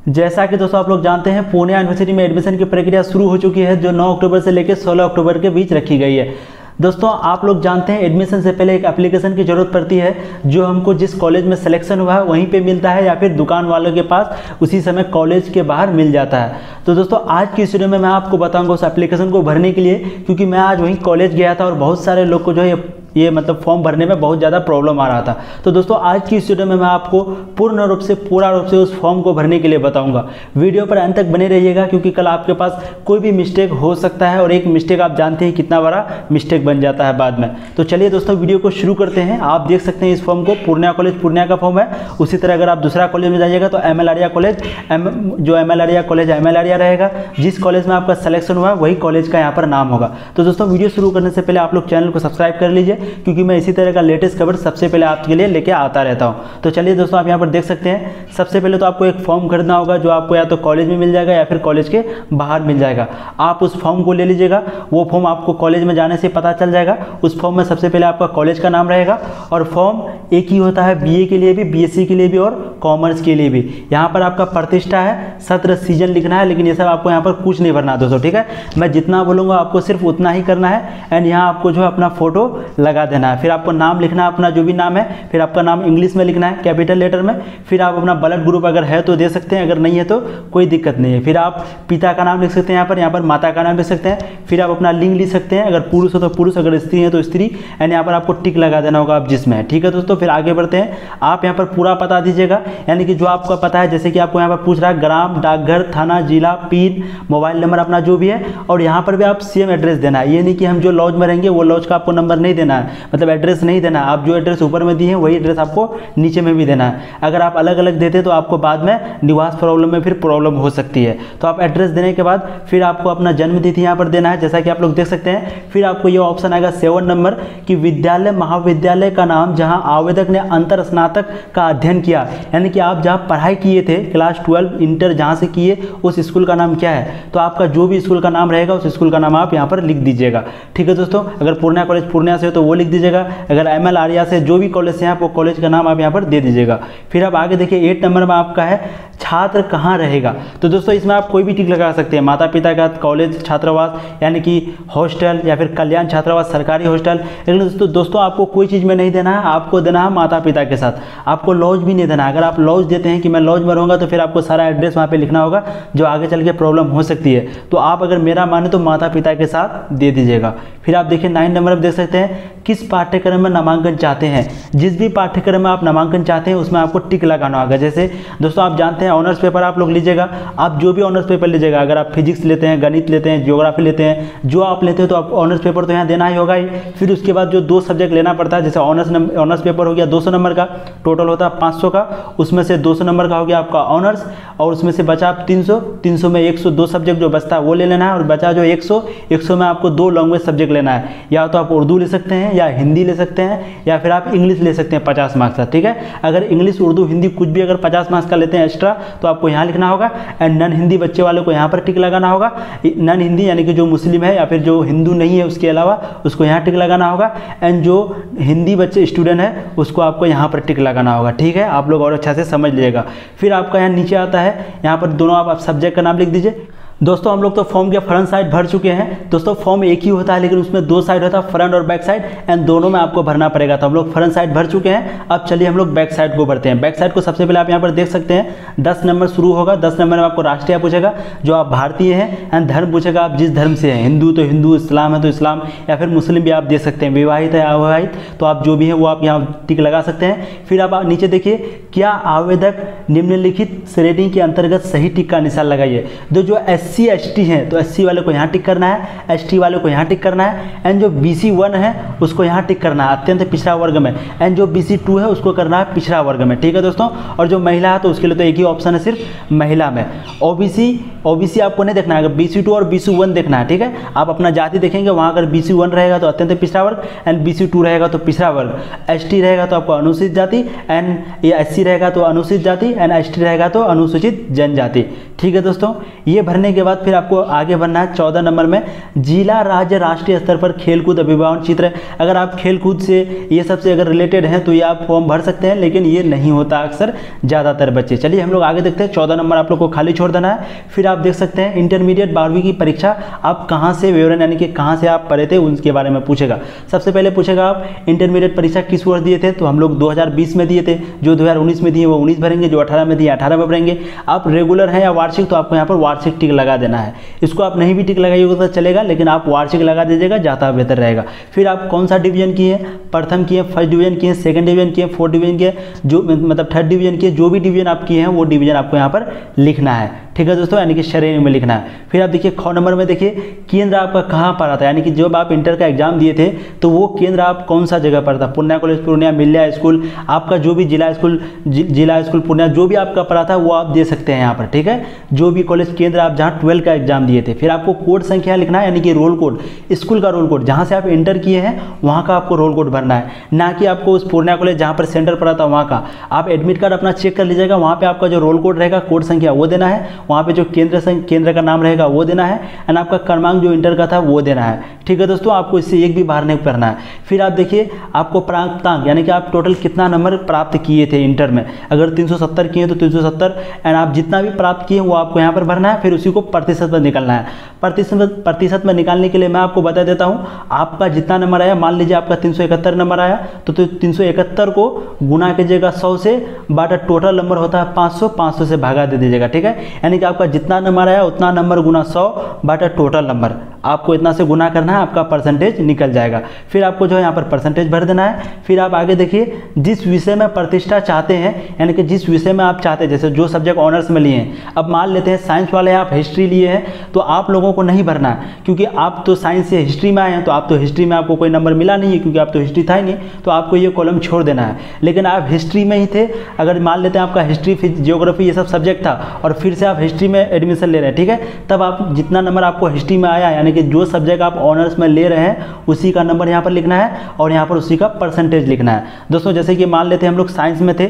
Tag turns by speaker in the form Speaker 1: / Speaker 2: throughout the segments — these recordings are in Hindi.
Speaker 1: जैसा कि दोस्तों आप लोग जानते हैं, पूर्णिया यूनिवर्सिटी में एडमिशन की प्रक्रिया शुरू हो चुकी है, जो 9 अक्टूबर से लेकर 16 अक्टूबर के बीच रखी गई है। दोस्तों आप लोग जानते हैं एडमिशन से पहले एक एप्लीकेशन की ज़रूरत पड़ती है, जो हमको जिस कॉलेज में सिलेक्शन हुआ है वहीं पे मिलता है, या फिर दुकान वालों के पास उसी समय कॉलेज के बाहर मिल जाता है। तो दोस्तों आज की इस वीडियो में मैं आपको बताऊंगा उस एप्लीकेशन को भरने के लिए, क्योंकि मैं आज वहीं कॉलेज गया था और बहुत सारे लोग को जो है ये मतलब फॉर्म भरने में बहुत ज़्यादा प्रॉब्लम आ रहा था। तो दोस्तों आज की इस वीडियो में मैं आपको पूर्ण रूप से उस फॉर्म को भरने के लिए बताऊंगा। वीडियो पर अंत तक बने रहिएगा, क्योंकि कल आपके पास कोई भी मिस्टेक हो सकता है और एक मिस्टेक आप जानते हैं कितना बड़ा मिस्टेक बन जाता है बाद में। तो चलिए दोस्तों वीडियो को शुरू करते हैं। आप देख सकते हैं इस फॉर्म को, पूर्णिया कॉलेज पूर्णिया का फॉर्म है। उसी तरह अगर आप दूसरा कॉलेज में जाइएगा तो एम एल आरिया कॉलेज, जो एम एल आरिया कॉलेज एम एल आरिया रहेगा। जिस कॉलेज में आपका सिलेक्शन हुआ वही कॉलेज का यहाँ पर नाम होगा। तो दोस्तों वीडियो शुरू करने से पहले आप लोग चैनल को सब्सक्राइब कर लीजिए, क्योंकि मैं इसी तरह का लेटेस्ट खबर सबसे पहले आपके लिए लेके आता रहता हूं। तो चलिए दोस्तों आप यहां पर देख सकते हैं, सबसे पहले तो आपको एक फॉर्म खरीदना होगा, जो आपको या तो कॉलेज में मिल जाएगा या फिर कॉलेज के बाहर मिल जाएगा। आप उस फॉर्म को ले लीजिएगा। वो फॉर्म आपको कॉलेज में जाने से पता चल जाएगा। उस फॉर्म में सबसे पहले आपका कॉलेज का नाम रहेगा, और फॉर्म एक ही होता है बीए के लिए भी, बीएससी के लिए भी और कॉमर्स के लिए भी। यहाँ पर आपका प्रतिष्ठा है, सत्र, सीजन लिखना है, लेकिन ये सब आपको यहाँ पर कुछ नहीं भरना दोस्तों, ठीक है। मैं जितना बोलूँगा आपको सिर्फ उतना ही करना है। एंड यहाँ आपको जो है अपना फोटो लगा देना है। फिर आपको नाम लिखना है, अपना जो भी नाम है, फिर आपका नाम इंग्लिश में लिखना है कैपिटल लेटर में। फिर आप अपना ब्लड ग्रुप अगर है तो दे सकते हैं, अगर नहीं है तो कोई दिक्कत नहीं है। फिर आप पिता का नाम लिख सकते हैं, यहाँ पर माता का नाम लिख सकते हैं। फिर आप अपना लिंग लिख सकते हैं, अगर पुरुष हो तो पुरुष, अगर स्त्री है तो स्त्री। एंड यहाँ पर आपको टिक लगा देना होगा आप जिसमें, ठीक है दोस्तों। फिर आगे बढ़ते हैं। आप यहाँ पर पूरा पता दीजिएगा, यानी कि जो आपका पता है, जैसे कि आपको यहाँ पर पूछ रहा है ग्राम, डाकघर, थाना, जिला, पिन, मोबाइल नंबर अपना जो भी है। और यहाँ पर भी आप सेम एड्रेस देना है। ये नहीं कि हम जो लॉज में रहेंगे वो लॉज का आपको नंबर नहीं देना है, मतलब एड्रेस नहीं देना है। आप जो एड्रेस ऊपर में दिए हैं वही एड्रेस आपको नीचे में भी देना है। अगर आप अलग अलग देते तो आपको बाद में निवास प्रॉब्लम में फिर प्रॉब्लम हो सकती है। तो आप एड्रेस देने के बाद फिर आपको अपना जन्म तिथि यहाँ पर देना है, जैसा कि आप लोग देख सकते हैं। फिर आपको ये ऑप्शन आएगा 7 नंबर कि विद्यालय महाविद्यालय का नाम जहाँ आवेदक ने अंतर स्नातक का अध्ययन किया, यानी कि आप जहाँ पढ़ाई किए थे क्लास 12 इंटर जहाँ से किए उस स्कूल का नाम क्या है। तो आपका जो भी स्कूल का नाम रहेगा उस स्कूल का नाम आप यहाँ पर लिख दीजिएगा, ठीक है दोस्तों। अगर पूर्णिया कॉलेज पूर्णिया से हो तो वो लिख दीजिएगा। अगर एम एल आरिया से जो भी कॉलेज से आप वो कॉलेज का नाम आप यहाँ पर दे दीजिएगा। फिर आप आगे देखिए 8 नंबर में आपका है छात्र कहाँ रहेगा। तो दोस्तों इसमें आप कोई भी टिक लगा सकते हैं, माता पिता का कॉलेज छात्रावास, यानी कि हॉस्टल या फिर कल्याण छात्रावास सरकारी हॉस्टल। लेकिन दोस्तों आपको कोई चीज़ में नहीं देना है, आपको देना है माता पिता के साथ। आपको लॉज भी नहीं देना है। अगर आप लॉज देते हैं कि मैं लॉज में रहूँगा तो फिर आपको सारा एड्रेस वहाँ पर लिखना होगा, जो आगे चल के प्रॉब्लम हो सकती है। तो आप अगर मेरा माने तो माता पिता के साथ दे दीजिएगा। फिर आप देखिए 9 नंबर में देख सकते हैं किस पाठ्यक्रम में नामांकन चाहते हैं। जिस भी पाठ्यक्रम में आप नामांकन चाहते हैं उसमें आपको टिक लगाना होगा। जैसे दोस्तों आप जानते हैं ऑनर्स पेपर आप लोग लीजिएगा, आप जो भी ऑनर्स पेपर लीजिएगा, अगर आप फिजिक्स लेते हैं, गणित लेते हैं, ज्योग्राफी लेते हैं, जो आप लेते हैं तो आप ऑनर्स पेपर तो यहाँ देना ही होगा ही। फिर उसके बाद जो 2 सब्जेक्ट लेना पड़ता है, जैसे ऑनर्स पेपर हो गया 200 नंबर का, टोटल होता है 500 का, उसमें से 200 नंबर का हो गया आपका ऑनर्स, और उसमें से बचा आप 300 में 102 सब्जेक्ट जो बचता है वो ले लेना है, और बचा जो 100 में आपको 2 लैंग्वेज सब्जेक्ट लेना है। या तो आप उर्दू ले सकते हैं, या हिंदी ले सकते हैं, या फिर आप इंग्लिश ले सकते हैं 50 मार्क्स का, ठीक है। अगर इंग्लिश, उर्दू, हिंदी कुछ भी अगर 50 मार्क्स का लेते हैं एक्स्ट्रा तो आपको यहाँ लिखना होगा। एंड नॉन हिंदी बच्चे वाले को यहाँ पर टिक लगाना होगा। नॉन हिंदी यानी कि जो मुस्लिम है या फिर जो हिंदू नहीं है उसके अलावा उसको यहाँ टिक लगाना होगा। एंड जो हिंदी बच्चे स्टूडेंट है उसको आपको यहाँ पर टिक लगाना होगा, ठीक है। आप लोग और अच्छा से समझ लीजिएगा। फिर आपका यहाँ नीचे आता है, यहाँ पर दोनों आप सब्जेक्ट का नाम लिख दीजिए। दोस्तों हम लोग तो फॉर्म के फ्रंट साइड भर चुके हैं। दोस्तों फॉर्म एक ही होता है, लेकिन उसमें 2 साइड होता है, फ्रंट और बैक साइड, एंड दोनों में आपको भरना पड़ेगा। तो हम लोग फ्रंट साइड भर चुके हैं। अब चलिए हम लोग बैक साइड को भरते हैं। बैक साइड को सबसे पहले आप यहाँ पर देख सकते हैं 10 नंबर शुरू होगा। 10 नंबर में आपको राष्ट्रीय पूछेगा, जो आप भारतीय हैं, एंड धर्म पूछेगा आप जिस धर्म से हैं, हिंदू तो हिंदू, इस्लाम है तो इस्लाम, या फिर मुस्लिम भी आप दे सकते हैं, विवाहित है अविवाहित, तो आप जो भी हैं वो आप यहाँ टिक लगा सकते हैं। फिर आप नीचे देखिए क्या आवेदक निम्नलिखित श्रेणी के अंतर्गत सही टिक का निशान लगाइए। जो SC ST हैं तो SC वाले को यहाँ टिक करना है, ST वाले को यहाँ टिक करना है, एंड जो BC 1 है उसको यहाँ टिक करना है अत्यंत पिछड़ा वर्ग में, एंड जो BC 2 है उसको करना है पिछड़ा वर्ग में, ठीक है दोस्तों। और जो महिला है तो उसके लिए तो एक ही ऑप्शन है सिर्फ महिला में। OBC आपको नहीं देखना है, अगर BC 2 और BC 1 देखना है, ठीक है। आप अपना जाति देखेंगे, वहाँ अगर BC 1 रहेगा तो अत्यंत पिछड़ा वर्ग, एंड BC 2 रहेगा तो पिछड़ा वर्ग, ST रहेगा तो आपको अनुसूचित जाति, एंड SC रहेगा तो अनुसूचित जाति, एंड ST रहेगा तो अनुसूचित जनजाति, ठीक है दोस्तों। ये भरने के बाद फिर आपको आगे बढ़ना है 14 नंबर में, जिला राज्य राष्ट्रीय स्तर पर खेलकूद अभिभावन चित्र। अगर आप खेलकूद से ये सबसे अगर रिलेटेड हैं तो ये आप फॉर्म भर सकते हैं, लेकिन ये नहीं होता अक्सर ज़्यादातर बच्चे। चलिए हम लोग आगे देखते हैं। 14 नंबर आप लोग को खाली छोड़ देना है। फिर आप देख सकते हैं इंटरमीडिएट 12वीं की परीक्षा आप कहाँ से विवरण यानी कि कहाँ से आप पढ़े थे उनके बारे में पूछेगा। सबसे पहले पूछेगा आप इंटरमीडिएट परीक्षा किस वर्ष दिए थे, तो हम लोग 2020 में दिए थे। जो 2019 में दिए वो 19 भरेंगे, जो 18 में दिए 18 में भरेंगे। आप रेगुलर हैं या वार्षिक, तो आपको यहाँ पर वार्षिक टिक लगा देना है। इसको आप नहीं भी टिक लगाइएगा तो चलेगा, लेकिन आप वार्षिक लगा दीजिएगा, ज़्यादा बेहतर रहेगा। फिर आप कौन सा डिवीजन किए, प्रथम किए, फर्स्ट डिवीजन किए, सेकंड डिवीजन किए, फोर्थ डिवीजन किए, जो मतलब थर्ड डिवीजन किए, जो भी डिवीजन आप किए हैं वो डिवीजन आपको यहाँ पर लिखना है। ठीक है दोस्तों, यानी कि श्रेणी में लिखना है। फिर आप देखिए ख नंबर में देखिए केंद्र आपका कहाँ पर आता है, यानी कि जब आप इंटर का एग्जाम दिए थे तो वो केंद्र आप कौन सा जगह पर था। पूर्णिया कॉलेज पूर्णिया, मिल्या स्कूल, आपका जो भी जिला स्कूल पूर्णिया जो भी आपका पढ़ा था वो आप दे सकते हैं यहाँ पर। ठीक है, जो भी कॉलेज केंद्र आप जहाँ 12 का एग्जाम दिए थे। फिर आपको कोड संख्या लिखना है, यानी कि रोल कोड, स्कूल का रोल कोड, जहाँ से आप इंटर किए हैं वहाँ का आपको रोल कोड भरना है, ना कि आपको उस पूर्णिया कॉलेज जहाँ पर सेंटर पड़ा था वहाँ का। आप एडमिट कार्ड अपना चेक कर लीजिएगा, वहाँ पर आपका जो रोल कोड रहेगा, कोड संख्या वो देना है, वहाँ पर जो केंद्र का नाम रहेगा वो देना है, एंड आपका क्रमांक जो इंटर का था वो देना है। ठीक है दोस्तों, आपको इससे एक भी बाहर नहीं करना है। फिर आप देखिए आपको प्राप्तांक, यानी कि आप टोटल कितना नंबर प्राप्त किए थे इंटर में। अगर 370 किए तो 370, एंड आप जितना भी प्राप्त किए वो आपको यहाँ पर भरना है। फिर उसी को प्रतिशत में निकालना है। प्रतिशत में निकालने के लिए मैं आपको बता देता हूँ, आपका जितना नंबर आया, मान लीजिए आपका 371 नंबर आया तो 371 को गुना कीजिएगा 100 से, बाटा टोटल नंबर होता है 500, 500 से भागा दे दीजिएगा। ठीक है, यानी कि आपका जितना नंबर आया उतना नंबर गुना 100 बाटा टोटल नंबर, आपको इतना से गुना करना है, आपका परसेंटेज निकल जाएगा। फिर आपको जो है यहाँ पर परसेंटेज भर देना है। फिर आप आगे देखिए जिस विषय में प्रतिष्ठा चाहते हैं, यानी कि जिस विषय में आप चाहते हैं, जैसे जो सब्जेक्ट ऑनर्स में लिए हैं। अब मान लेते हैं साइंस वाले आप हिस्ट्री लिए हैं तो आप लोगों को नहीं भरना है, क्योंकि आप तो साइंस से हिस्ट्री में आए हैं, तो आप तो हिस्ट्री में आपको कोई नंबर मिला नहीं है, क्योंकि आप तो हिस्ट्री था ही नहीं, तो आपको ये कॉलम छोड़ देना है। लेकिन आप हिस्ट्री में ही थे, अगर मान लेते हैं आपका हिस्ट्री, जियोग्राफी ये सब सब्जेक्ट था और फिर से आप हिस्ट्री में एडमिशन ले रहे हैं, ठीक है, तब आप जितना नंबर आपको हिस्ट्री में आया, यानी कि जो सब्जेक्ट आप ऑनर्स में ले रहे हैं उसी का नंबर यहाँ पर लिखना है और यहाँ पर उसी का परसेंटेज लिखना है। दोस्तों जैसे कि मान लेते हैं हम लोग साइंस में थे,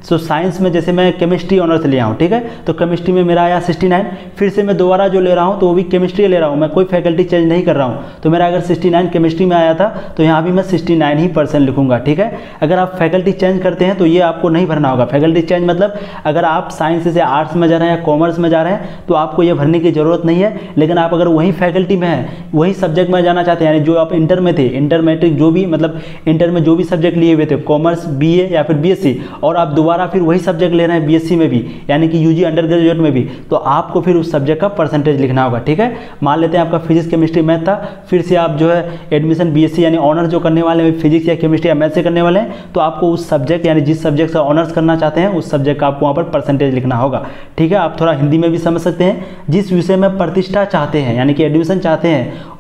Speaker 1: तो साइंस में जैसे मैं केमिस्ट्री ऑनर्स लिया हूँ, ठीक है, तो केमिस्ट्री में मेरा आया 69, फिर से मैं दोबारा जो ले रहा हूँ तो वो भी केमिस्ट्री ले रहा हूँ, मैं कोई फैकल्टी चेंज नहीं कर रहा हूँ, तो मेरा अगर 69 केमिस्ट्री में आया था तो यहाँ भी मैं 69 ही % लिखूंगा। ठीक है, अगर आप फैकल्टी चेंज करते हैं तो ये आपको नहीं भरना होगा। फैकल्टी चेंज मतलब अगर आप साइंस से आर्ट्स में जा रहे हैं या कॉमर्स में जा रहे हैं तो आपको ये भरने की जरूरत नहीं है। लेकिन आप अगर वही फैकल्टी में हैं, वही सब्जेक्ट में जाना चाहते हैं, यानी जो आप इंटर में थे, इंटर मैट्रिक जो भी मतलब इंटर में जो भी सब्जेक्ट लिए हुए थे, कॉमर्स, बीए या फिर बीएससी, और आप दोबारा फिर वही सब्जेक्ट ले रहे हैं बीएससी में भी, यानी कि यूजी अंडर ग्रेजुएट में भी, तो आपको फिर उस सब्जेक्ट का परसेंटेज लिखना होगा। ठीक है, मान लेते हैं आपका फिजिक्स केमिस्ट्री मैथ था, फिर से आप जो है एडमिशन बीएससी यानी ऑनर्स जो करने वाले हैं फिजिक्स या केमिस्ट्री या मैथ से करने वाले हैं, तो आपको उस सब्जेक्ट यानी जिस सब्जेक्ट से ऑनर्स करना चाहते हैं उस सब्जेक्ट का आपको वहाँ पर परसेंटेज लिखना होगा। ठीक है, आप थोड़ा हिंदी में भी समझ सकते हैं। जिस विषय में प्रतिष्ठा चाहते हैं यानी कि एडमिशन चाहते हैं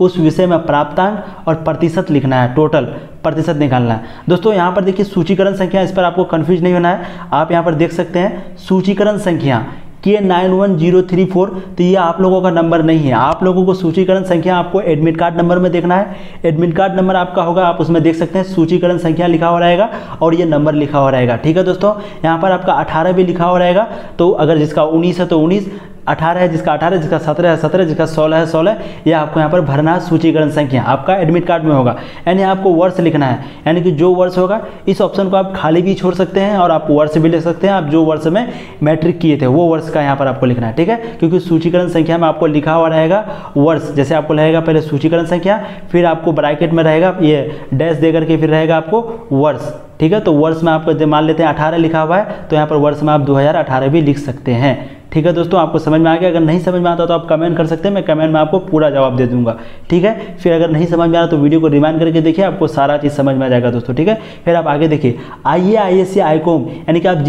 Speaker 1: उस विषय में प्राप्तांक और प्रतिशत लिखना है, टोटल प्रतिशत निकालना है। दोस्तों यहाँ पर देखिए सूचीकरण संख्या, इस पर आपको कंफ्यूज नहीं होना है। आप यहाँ पर देख सकते हैं सूचीकरण संख्या K91034, तो ये आप लोगों का नंबर नहीं है। आप लोगों को सूचीकरण संख्या आपको एडमिट कार्ड नंबर में देखना है। एडमिट कार्ड नंबर आपका होगा, आप उसमें देख सकते हैं सूचीकरण संख्या लिखा हुआ रहेगा और ये नंबर लिखा हुआ रहेगा। ठीक है दोस्तों, यहाँ पर आपका 18 भी लिखा हुआ रहेगा, तो अगर जिसका 19 है तो 19, 18 है जिसका 18, जिसका 17 है 17, जिसका 16 है 16, ये आपको यहाँ पर भरना है। सूचीकरण संख्या आपका एडमिट कार्ड में होगा, यानी आपको वर्ष लिखना है, यानी कि जो वर्ष होगा। इस ऑप्शन को आप खाली भी छोड़ सकते हैं और आप वर्ष भी लिख सकते हैं। आप जो वर्ष में मैट्रिक किए थे वो वर्ष का यहाँ पर आपको लिखना है। ठीक है, क्योंकि सूचीकरण संख्या में आपको लिखा हुआ रहेगा वर्ष, जैसे आपको रहेगा पहले सूचीकरण संख्या, फिर आपको ब्रैकेट में रहेगा ये डैश दे करके फिर रहेगा आपको वर्ष। ठीक है, तो वर्ष में आपको मान लेते हैं 18 लिखा हुआ है, तो यहाँ पर वर्ष में आप 2018 भी लिख सकते हैं। ठीक है दोस्तों, आपको समझ में आ गया? अगर नहीं समझ में आता तो आप कमेंट कर सकते हैं, मैं कमेंट में आपको पूरा जवाब दे दूंगा। ठीक है, फिर अगर नहीं समझ में आ रहा तो वीडियो को रिवाइंड करके देखिए, आपको सारा चीज़ समझ में आ जाएगा दोस्तों। ठीक है, फिर आप आगे देखिए आईए, आईएससी, आईकॉम, यानी कि आप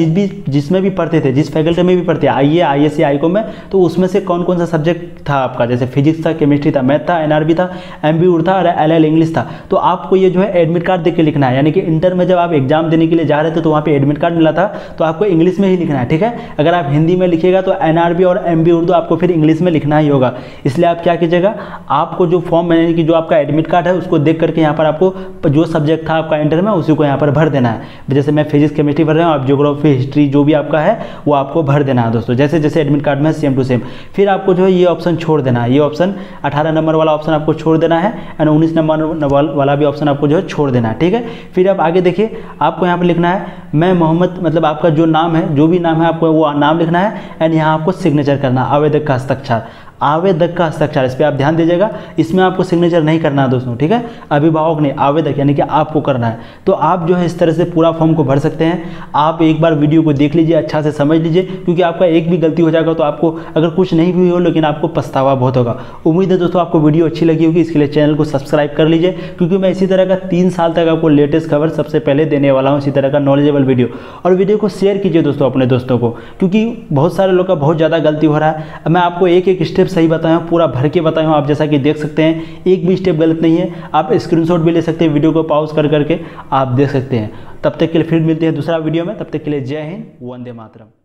Speaker 1: जिसमें भी पढ़ते थे, जिस फैकल्टी में भी पढ़ते हैं, आईए, आईएससी, आईकॉम में, तो उसमें से कौन कौन सा सब्जेक्ट था आपका, जैसे फिजिक्स था, केमिस्ट्री था, मैथ था, एनआरबी था, एमबी उर्दू था और एलएल इंग्लिश था। तो आपको ये जो है एडमिट कार्ड देख के लिखना है, यानी कि इंटर में जब आप एग्जाम देने के लिए जा रहे थे तो वहाँ पे एडमिट कार्ड मिला था, तो आपको इंग्लिश में ही लिखना है, ठीक है। अगर आप हिंदी में लिखिएगा तो NRB और MB उर्दू आपको फिर इंग्लिश में लिखना ही होगा। इसलिए आप क्या कीजिएगा, आपको जो फॉर्म यानी कि जो आपका एडमिट कार्ड है उसको देख करके यहाँ पर आपको जो सब्जेक्ट था आपका इंटर में उसी को यहाँ पर भर देना है। जैसे मैं फिजिक्स केमिस्ट्री भर रहा हूँ, आप ज्योग्राफी हिस्ट्री जो भी आपका है वो आपको भर देना है दोस्तों, जैसे जैसे एडमिट कार्ड में सेम टू सेम। फिर आपको जो है ये ऑप्शन छोड़ देना है, ये ऑप्शन 18 नंबर वाला ऑप्शन आपको छोड़ देना है एंड 19 नंबर वाला भी ऑप्शन आपको जो है छोड़ देना है, ठीक है। फिर आप आगे देखिए, आपको यहाँ पर लिखना है मैं मोहम्मद, मतलब आपका जो नाम है, जो भी नाम है आपको वो नाम लिखना है एंड यहाँ आपको सिग्नेचर करना, आवेदक का हस्ताक्षर, आवेदक का हस्ताक्षर, इस पर आप ध्यान दीजिएगा। इसमें आपको सिग्नेचर नहीं करना है दोस्तों, ठीक है, अभिभावक नहीं, आवेदक यानी कि आपको करना है। तो आप जो है इस तरह से पूरा फॉर्म को भर सकते हैं। आप एक बार वीडियो को देख लीजिए, अच्छा से समझ लीजिए, क्योंकि आपका एक भी गलती हो जाएगा तो आपको अगर कुछ नहीं भी हो लेकिन आपको पछतावा बहुत होगा। उम्मीद है दोस्तों आपको वीडियो अच्छी लगी होगी, इसके लिए चैनल को सब्सक्राइब कर लीजिए, क्योंकि मैं इसी तरह का 3 साल तक आपको लेटेस्ट खबर सबसे पहले देने वाला हूँ, इसी तरह का नॉलेजेबल वीडियो। और वीडियो को शेयर कीजिए दोस्तों अपने दोस्तों को, क्योंकि बहुत सारे लोग का बहुत ज़्यादा गलती हो रहा है। मैं आपको एक एक स्टेप सही बताया हूँ, पूरा भर के बताया हूँ, आप जैसा कि देख सकते हैं एक भी स्टेप गलत नहीं है। आप स्क्रीनशॉट भी ले सकते हैं, वीडियो को पॉज कर करके आप देख सकते हैं। तब तक के लिए फिर मिलते हैं दूसरा वीडियो में, तब तक के लिए जय हिंद, वंदे मातरम।